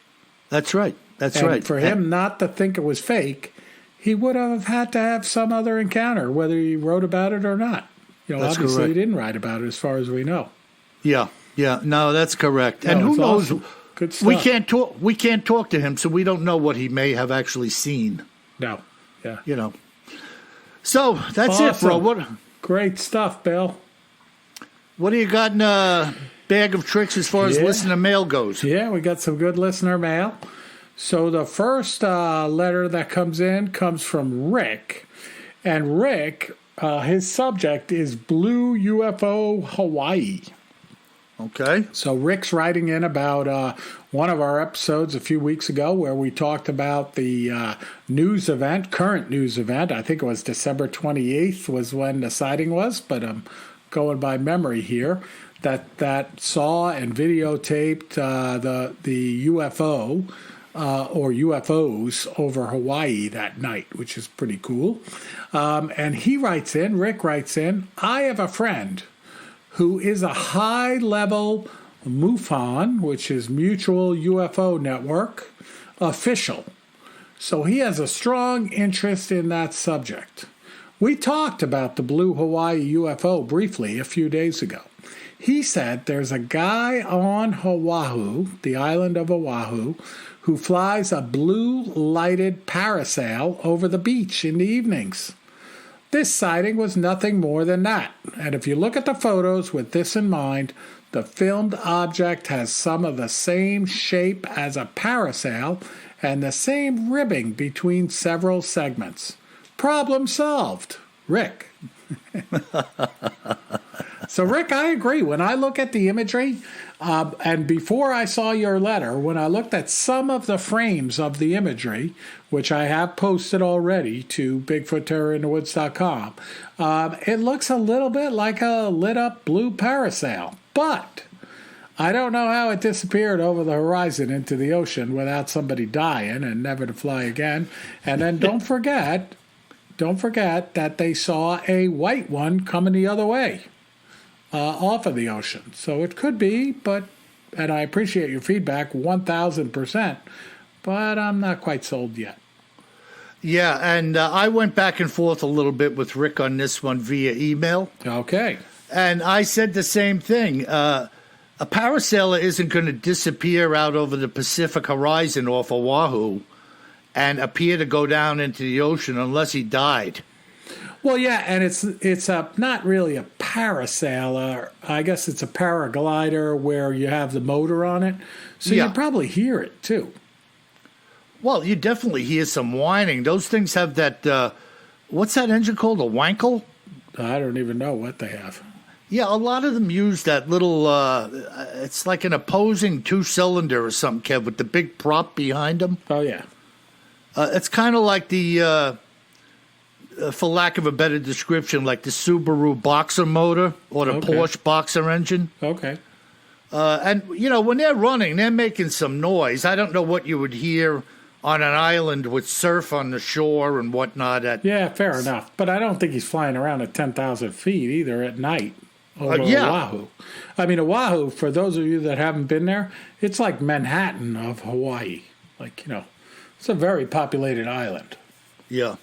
That's right. That's and right. For him not to think it was fake, he would have had to have some other encounter, whether he wrote about it or not. That's obviously correct. He didn't write about it, as far as we know. Yeah. No, that's correct. And who knows? Awesome. Good stuff. We can't talk to him, so we don't know what he may have actually seen. No. Yeah. So that's it, bro. Great stuff, Bill. What do you got in a bag of tricks as far as listener mail goes? Yeah, we got some good listener mail. So the first letter that comes in comes from Rick. And Rick, his subject is Blue UFO Hawaii. Okay. So Rick's writing in about one of our episodes a few weeks ago where we talked about the current news event. I think it was December 28th was when the sighting was, but I'm going by memory here. That saw and videotaped the UFO or UFOs over Hawaii that night, which is pretty cool. And Rick writes in, I have a friend who is a high-level MUFON, which is Mutual UFO Network, official. So he has a strong interest in that subject. We talked about the Blue Hawaii UFO briefly a few days ago. He said there's a guy on Oahu, the island of Oahu, who flies a blue lighted parasail over the beach in the evenings. This sighting was nothing more than that, and if you look at the photos with this in mind, the filmed object has some of the same shape as a parasail and the same ribbing between several segments. Problem solved. Rick. So, Rick, I agree. When I look at the imagery, and before I saw your letter, when I looked at some of the frames of the imagery, which I have posted already to BigfootTerrorInTheWoods.com, it looks a little bit like a lit-up blue parasail. But I don't know how it disappeared over the horizon into the ocean without somebody dying and never to fly again. And then don't forget that they saw a white one coming the other way. Off of the ocean. So it could be, and I appreciate your feedback 1,000%, but I'm not quite sold yet. Yeah, and I went back and forth a little bit with Rick on this one via email. Okay. And I said the same thing. A parasailer isn't going to disappear out over the Pacific horizon off Oahu and appear to go down into the ocean unless he died. Well, yeah, and it's not really a parasailer. I guess it's a paraglider where you have the motor on it. So you probably hear it, too. Well, you definitely hear some whining. Those things have that, what's that engine called, a wankle? I don't even know what they have. Yeah, a lot of them use that little, it's like an opposing two-cylinder or something, Kev, with the big prop behind them. Oh, yeah. It's kind of like the for lack of a better description, like the Subaru Boxer motor or the Porsche Boxer engine. Okay. And, when they're running, they're making some noise. I don't know what you would hear on an island with surf on the shore and whatnot. Yeah, fair enough. But I don't think he's flying around at 10,000 feet either at night over Oahu. I mean, Oahu, for those of you that haven't been there, it's like Manhattan of Hawaii. Like, it's a very populated island. Yeah.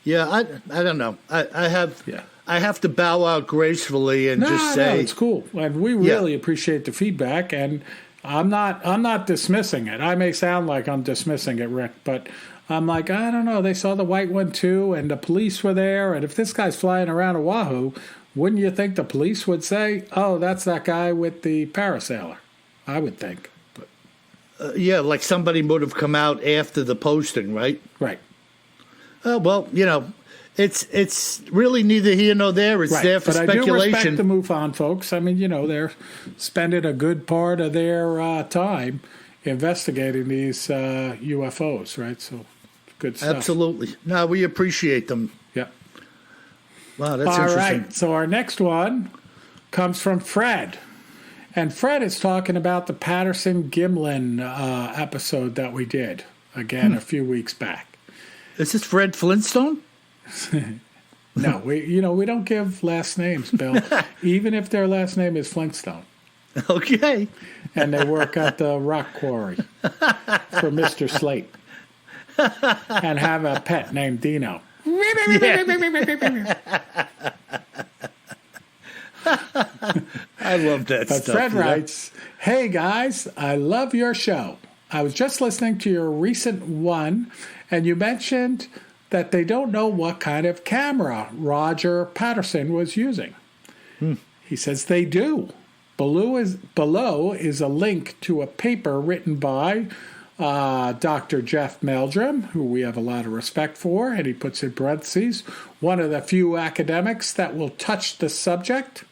Yeah, I don't know. I have to bow out gracefully and just say... No, it's cool. And we really appreciate the feedback, and I'm not dismissing it. I may sound like I'm dismissing it, Rick, but I'm like, I don't know. They saw the white one too, and the police were there, and if this guy's flying around Oahu, wouldn't you think the police would say, oh, that's that guy with the parasailer? I would think. But like somebody would have come out after the posting, right? Right. Well, it's really neither here nor there. It's there for speculation. But I do respect the MUFON folks. I mean, they're spending a good part of their time investigating these UFOs, right? So, good stuff. Absolutely. No, we appreciate them. Yeah. Wow, that's interesting. All right. So our next one comes from Fred. And Fred is talking about the Patterson-Gimlin episode that we did, again, a few weeks back. Is this Fred Flintstone? No, we don't give last names, Bill, even if their last name is Flintstone. Okay. And they work at the rock quarry for Mr. Slate and have a pet named Dino. I love that but stuff. Fred writes, hey guys, I love your show. I was just listening to your recent one, and you mentioned that they don't know what kind of camera Roger Patterson was using. He says they do. Below is a link to a paper written by Dr. Jeff Meldrum, who we have a lot of respect for, and he puts in parentheses, one of the few academics that will touch the subject,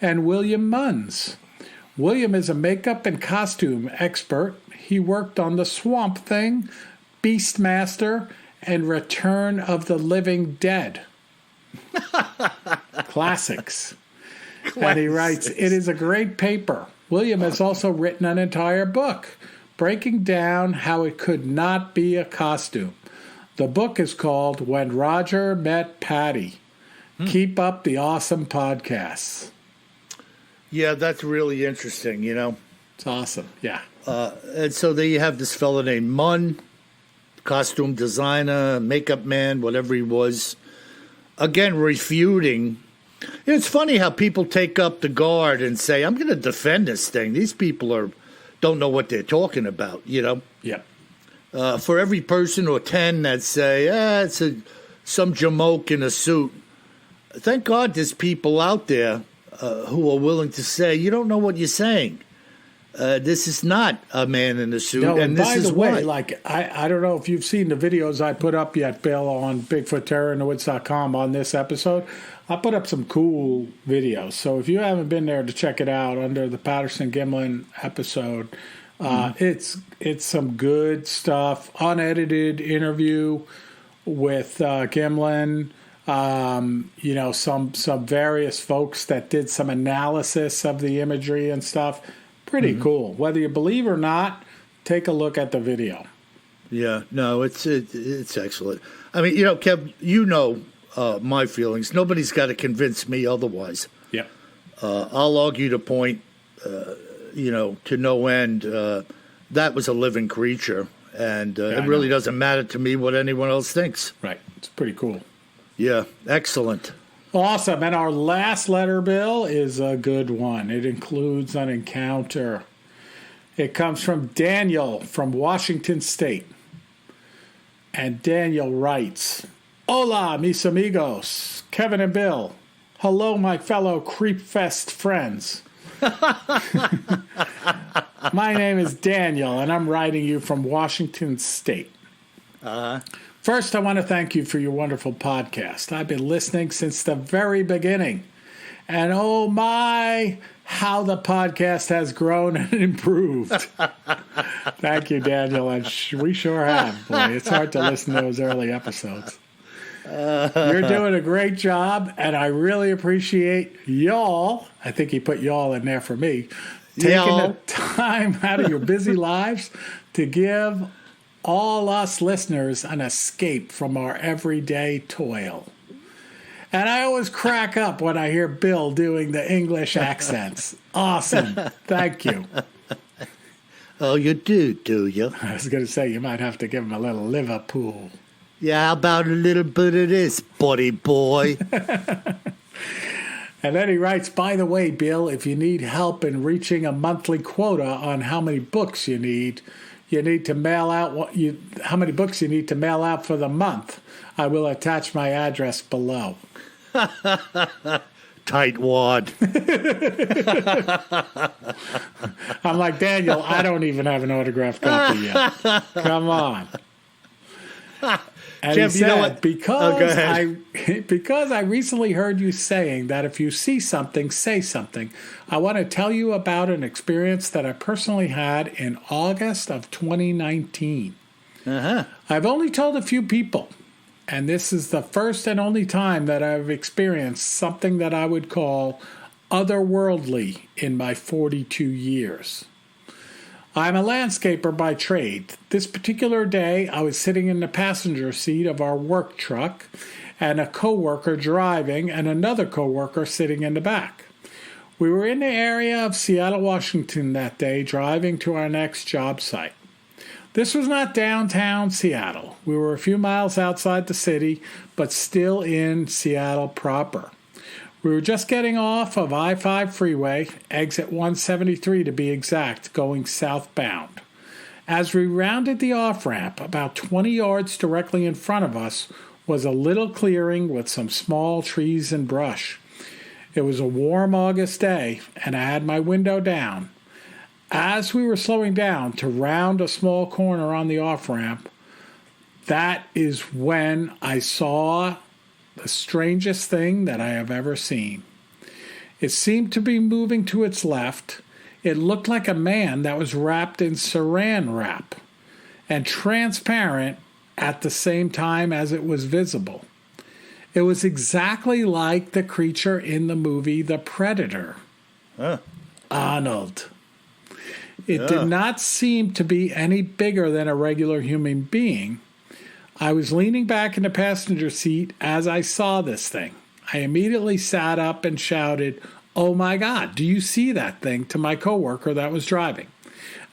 and William Munns. William is a makeup and costume expert. He worked on The Swamp Thing, Beastmaster, and Return of the Living Dead. Classics. And he writes, it is a great paper. William has also written an entire book breaking down how it could not be a costume. The book is called When Roger Met Patty. Keep up the awesome podcasts. Yeah, that's really interesting, It's awesome, yeah. And so there you have this fellow named Munn, costume designer, makeup man, whatever he was, again, refuting. It's funny how people take up the guard and say, I'm going to defend this thing. These people don't know what they're talking about, Yeah. For every person or 10 that say, it's some jamoke in a suit, thank God there's people out there who are willing to say, you don't know what you're saying. This is not a man in a suit, and this is why. Like, I don't know if you've seen the videos I put up yet, Bill, on BigfootTerrorInTheWoods.com on this episode. I put up some cool videos. So if you haven't been there to check it out under the Patterson-Gimlin episode, it's some good stuff. Unedited interview with Gimlin. Some various folks that did some analysis of the imagery and stuff. Pretty cool. Whether you believe or not, take a look at the video. Yeah, no, it's excellent. I mean, Kev, my feelings. Nobody's got to convince me otherwise. Yeah. I'll argue the point, to no end. That was a living creature, and it really doesn't matter to me what anyone else thinks. Right. It's pretty cool. Yeah, excellent. Awesome. And our last letter, Bill, is a good one. It includes an encounter. It comes from Daniel from Washington State. And Daniel writes, Hola, mis amigos, Kevin and Bill. Hello, my fellow Creepfest friends. My name is Daniel, and I'm writing you from Washington State. First, I want to thank you for your wonderful podcast. I've been listening since the very beginning. And oh my, how the podcast has grown and improved. Thank you, Daniel. And we sure have. Boy, it's hard to listen to those early episodes. You're doing a great job, and I really appreciate y'all. I think he put y'all in there for me. Taking the time out of your busy lives to give all us listeners an escape from our everyday toil. And I always crack up when I hear Bill doing the English accents. Awesome. Thank you. Oh, you do you? I was going to say, you might have to give him a little Liverpool. Yeah, how about a little bit of this, buddy boy? And then he writes, by the way, Bill, if you need help in reaching a monthly quota on how many books you need to mail out how many books you need to mail out for the month, I will attach my address below. Tightwad. I'm like, Daniel, I don't even have an autographed copy yet. Come on. And Jim, he said, you know what? because I recently heard you saying that if you see something, say something, I want to tell you about an experience that I personally had in August of 2019. I've only told a few people, and this is the first and only time that I've experienced something that I would call otherworldly in my 42 years. I'm a landscaper by trade. This particular day, I was sitting in the passenger seat of our work truck, and a coworker driving and another coworker sitting in the back. We were in the area of Seattle, Washington that day, driving to our next job site. This was not downtown Seattle. We were a few miles outside the city, but still in Seattle proper. We were just getting off of I-5 freeway, exit 173 to be exact, going southbound. As we rounded the off-ramp, about 20 yards directly in front of us was a little clearing with some small trees and brush. It was a warm August day, and I had my window down. As we were slowing down to round a small corner on the off-ramp, that is when I saw the strangest thing that I have ever seen. It seemed to be moving to its left. It looked like a man that was wrapped in saran wrap and transparent at the same time as it was visible. It was exactly like the creature in the movie The Predator. Arnold. It did not seem to be any bigger than a regular human being. I was leaning back in the passenger seat as I saw this thing. I immediately sat up and shouted, "Oh my God, do you see that thing?" to my coworker that was driving.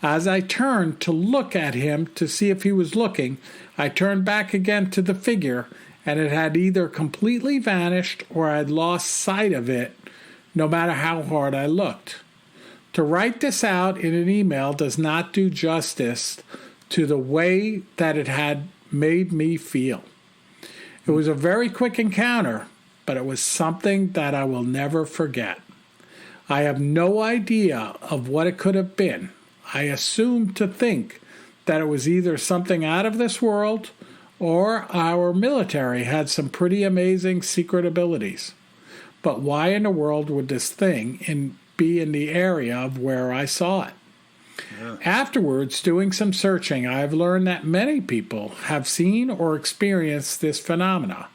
As I turned to look at him to see if he was looking, I turned back again to the figure, and it had either completely vanished or I'd lost sight of it, no matter how hard I looked. To write this out in an email does not do justice to the way that it had made me feel. It was a very quick encounter, but it was something that I will never forget. I have no idea of what it could have been. I assumed to think that it was either something out of this world or our military had some pretty amazing secret abilities. But why in the world would this thing be in the area of where I saw it? Afterwards, doing some searching, I have learned that many people have seen or experienced this phenomena.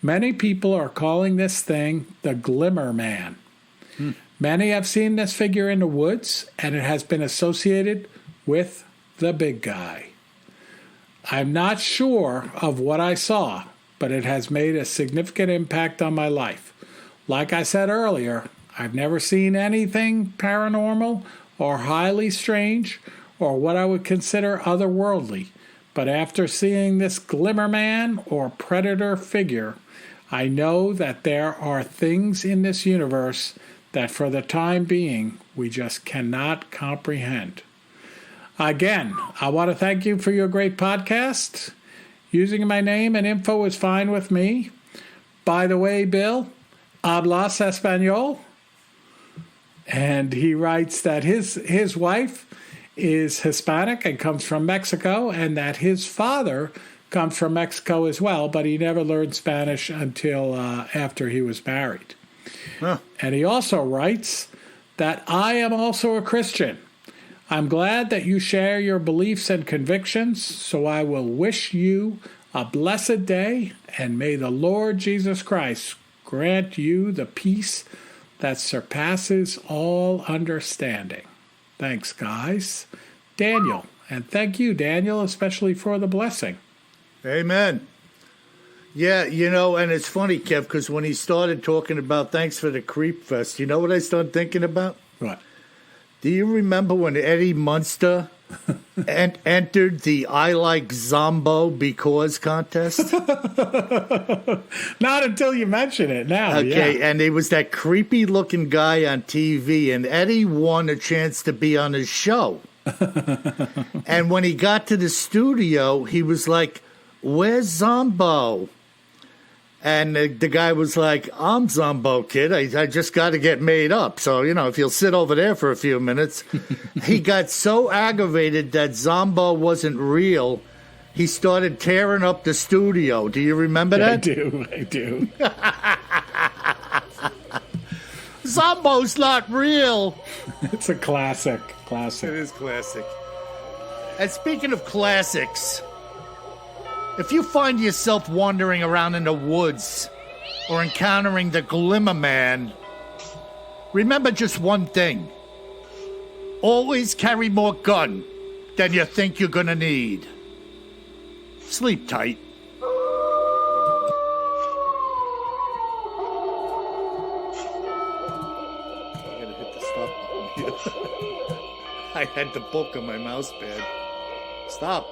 Many people are calling this thing the Glimmer Man. Many have seen this figure in the woods, and it has been associated with the big guy. I'm not sure of what I saw, but it has made a significant impact on my life. Like I said earlier, I've never seen anything paranormal or highly strange, or what I would consider otherworldly. But after seeing this Glimmer Man or Predator figure, I know that there are things in this universe that for the time being we just cannot comprehend. Again, I want to thank you for your great podcast. Using my name and info is fine with me. By the way, Bill, hablas español? And he writes that his wife is Hispanic and comes from Mexico, and that his father comes from Mexico as well, but he never learned Spanish until after he was married. And he also writes that I am also a Christian. I'm glad that you share your beliefs and convictions, so I will wish you a blessed day, and may the Lord Jesus Christ grant you the peace that surpasses all understanding. Thanks, guys. Daniel, and thank you, Daniel, especially for the blessing. Amen. Yeah, and it's funny, Kev, because when he started talking about thanks for the Creep Fest, you know what I started thinking about? What? Do you remember when Eddie Munster entered the I Like Zombo Because contest? Not until you mention it now. Okay, yeah. And it was that creepy-looking guy on TV, and Eddie won a chance to be on his show. And when he got to the studio, he was like, "Where's Zombo?" And the guy was like, "I'm Zombo, kid. I just got to get made up. So, if you'll sit over there for a few minutes." He got so aggravated that Zombo wasn't real, he started tearing up the studio. Do you remember that? I do. Zombo's not real. It's a classic. It is classic. And speaking of classics, if you find yourself wandering around in the woods or encountering the Glimmer Man, remember just one thing. Always carry more gun than you think you're gonna need. Sleep tight. I gotta hit the stop button here. I had the book on my mouse pad. Stop.